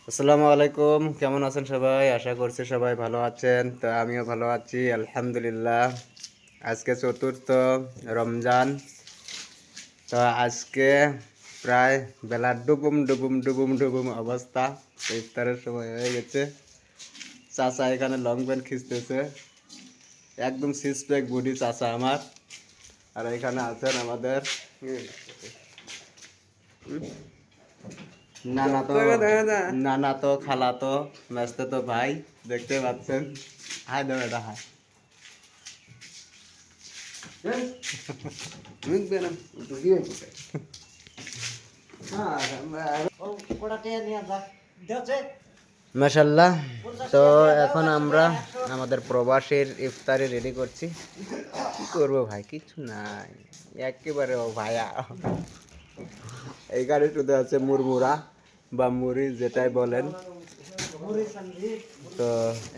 আসসালামু আলাইকুম, কেমন আছেন সবাই? আশা করছি সবাই ভালো আছেন। তো আমিও ভালো আছি আলহামদুলিল্লাহ। আজকে চতুর্থ রমজান। তো আজকে প্রায় বেলা ডুবুম ডুবুম ডুবুম ডুবুম অবস্থা। তো ইফতারের সময় হয়ে গেছে। চাচা এখানে লং প্যান্ট খিঁচতেছে, একদম সিক্স প্যাক বডি চাচা আমার। আর এখানে আছেন আমাদের নানা তো খালা তো মেসতে তো ভাই, দেখতে পাচ্ছেন। হাই দাও, এটা হাই। মাশাল্লাহ। তো এখন আমরা আমাদের প্রবাসীর ইফতারি রেডি করছি। কি করবো ভাই, কিছু নাই একেবারে। ও ভাইয়া, এইখানে শুধু আছে মুরমুরা বা মুড়ি, যেটাই বলেন। তো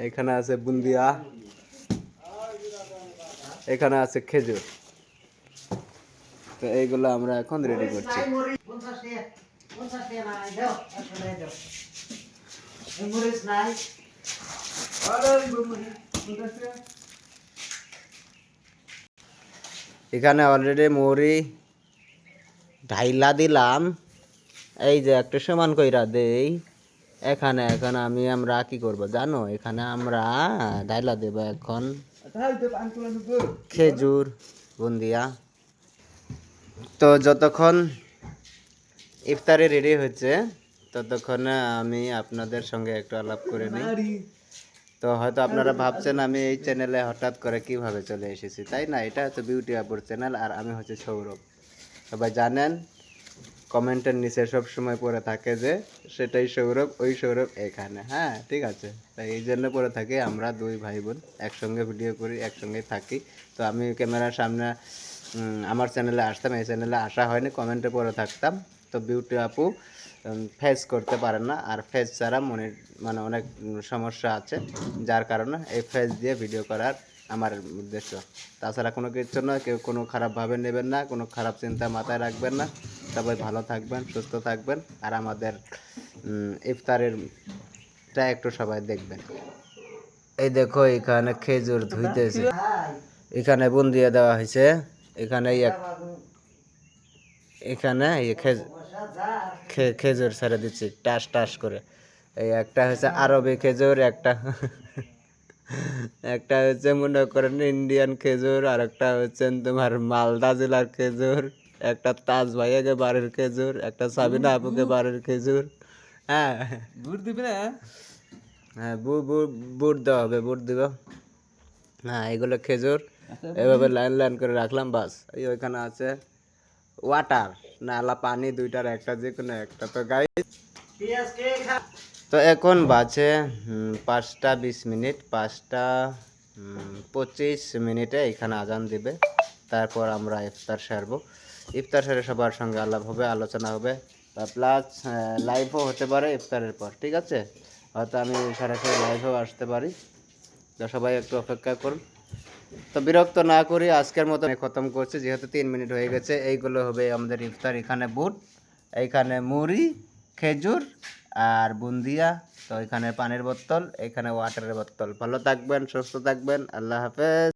এখানে আছে বুন্দিয়া, এখানে আছে খেজুর। তো এইগুলো আমরা এখন রেডি করছি। এখানে অলরেডি মুড়ি ঢাইলা দিলাম। এই যে একটা সমান কইরা দেই এখানে। এখন আমরা কি করব জানো? এখানে আমরা ঢাইলা দেব এখন খেজুর বুন্দিয়া। তো যতক্ষণ ইফতারি রেডি হচ্ছে ততক্ষণে আমি আপনাদের সঙ্গে একটু আলাপ করে নিই। তো হয়তো আপনারা ভাবছেন আমি এই চ্যানেলে হঠাৎ করে কিভাবে চলে এসেছি, তাই না? এটা হচ্ছে বিউটি আপুর চ্যানেল, আর আমি হচ্ছে সৌরভ। সবাই জানেন, কমেন্টের নিচে সব সময় পড়ে থাকে যে সেটাই সৌরভ, ওই সৌরভ এখানে। হ্যাঁ, ঠিক আছে। তাই এই জন্য পড়ে থাকি। আমরা দুই ভাই বোন একসঙ্গে ভিডিও করি, একসঙ্গে থাকি। তো আমি ক্যামেরার সামনে আমার চ্যানেলে আসতাম, এই চ্যানেলে আসা হয়নি, কমেন্টে পড়ে থাকতাম। তো বিউটি আপু ফেস করতে পারে না, আর ফেস ছাড়া মানে অনেক সমস্যা আছে, যার কারণে এই ফেস দিয়ে ভিডিও করার আমার উদ্দেশ্য। তাছাড়া কোনো কিছু নয়। কেউ কোনো খারাপভাবে নেবেন না, কোনো খারাপ চিন্তা মাথায় রাখবেন না। সবাই ভালো থাকবেন, সুস্থ থাকবেন, আর আমাদের ইফতারেরটা একটু সবাই দেখবেন। এই দেখো, এখানে খেজুর ধুইতেছে, এখানে বুন্দিয়া দেওয়া হয়েছে, এখানে এখানে খেজুর ছেড়ে দিচ্ছি টাস টাস করে। এই একটা হচ্ছে আরবি খেজুর, একটা একটা হচ্ছে মনে করেন ইন্ডিয়ান খেজুর, আর একটা হচ্ছে তোমার মালদা জেলার খেজুর, একটা তাজ ভাইয়াকে বাড়ির খেজুর, একটা সাবিনা আপুকে বাড়ির খেজুর। হ্যাঁ, বুট দিবে না? হ্যাঁ, বুট দেওয়া হবে, বুট দিব। হ্যাঁ, এগুলো খেজুর এভাবে লাইন লাইন করে রাখলাম, বাস। এই ওইখানে আছে ওয়াটার, নালা পানি, দুইটার একটা, যে কোনো একটা। তো গাইস, তো এখন বাজে 5টা 20 মিনিট, 5টা 25 মিনিটে এখানে আজান দিবে। তারপর আমরা ইফতার সারবো। ইফতার সারে সবার সঙ্গে আলাপ হবে, আলোচনা হবে, প্লাস লাইভও হতে পারে ইফতারের পর, ঠিক আছে? হয়তো আমি সরাসরি লাইভেও আসতে পারি। তো সবাই একটু অপেক্ষা করুন। তো বিরক্ত না করি, আজকের মতো খতম করছি, যেহেতু 3 মিনিট হয়ে গেছে। এইগুলো হবে আমাদের ইফতার। এখানে বুট, এইখানে মুড়ি, খেজুর আর বুন্দিয়া। তো এখানে পানির বোতল, এখানে ওয়াটারের বোতল। ভালো থাকবেন, সুস্থ থাকবেন, আল্লাহ হাফেজ।